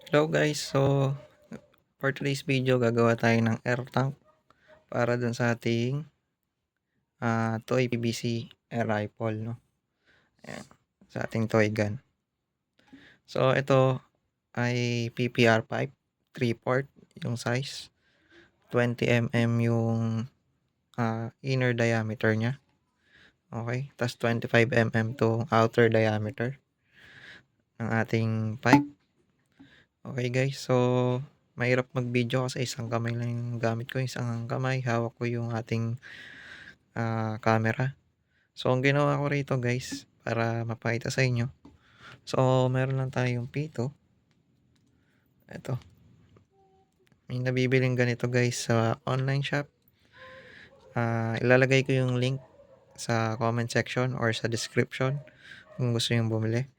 Hello guys, so for today's video gagawa tayo ng air tank para dun sa ating toy PVC air rifle, no? Ayan, sa ating toy gun. So ito ay PPR pipe, 3/4 yung size, 20 mm yung inner diameter niya. Okay, tas 25 mm to outer diameter ng ating pipe. Okay guys, so mahirap mag-video kasi isang kamay lang yung gamit ko, isang kamay hawak ko yung ating camera. So ang ginawa ko rito guys, para mapakita sa inyo. So meron lang tayong pito. Ito. May nabibiling ganito guys sa online shop. Ilalagay ko yung link sa comment section or sa description kung gusto yung bumili.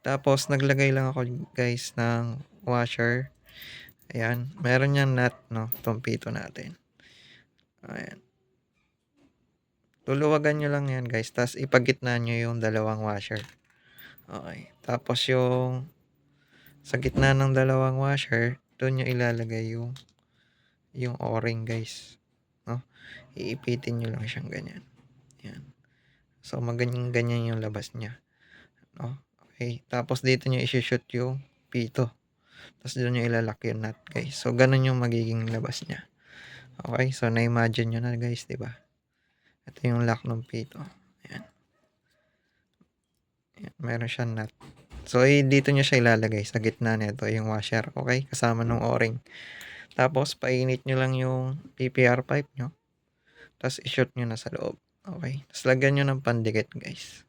Tapos naglagay lang ako guys ng washer. Ayan, meron yan nut, no, itong pito natin. Ayan. Luluwagan nyo lang yan guys, tapos ipagitna nyo yung dalawang washer. Okay. Tapos sa gitna ng dalawang washer, doon nyo ilalagay yung o-ring guys. No? Iipitin nyo lang siyang ganyan. Yan. So ganyan yung labas niya. No? Okay. Tapos dito nyo isi-shoot yung pito. Tapos doon nyo ilalak yung nut guys. So ganun yung magiging labas niya. Okay. So na-imagine nyo na guys, di ba? Ito yung lock ng pito. Ayan. Ayan. Meron siyang nut. So dito nyo siya ilalagay sa gitna nito yung washer. Okay. Kasama ng o-ring. Tapos painit nyo lang yung PPR pipe nyo. Tapos i-shoot nyo na sa loob. Okay. Tapos lagyan nyo ng pandikit guys.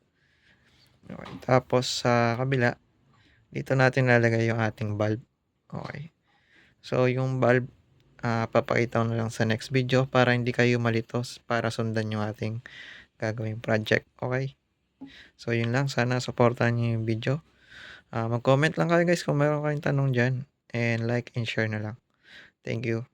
Okay. Tapos sa kabila, dito natin lalagay yung ating bulb. Okay. So yung bulb, papakita ko na lang sa next video para hindi kayo malitos para sundan yung ating gagawing project. Okay. So yun lang. Sana supportan nyo yung video. Mag-comment lang kayo guys kung meron kayong tanong dyan. And like and share na lang. Thank you.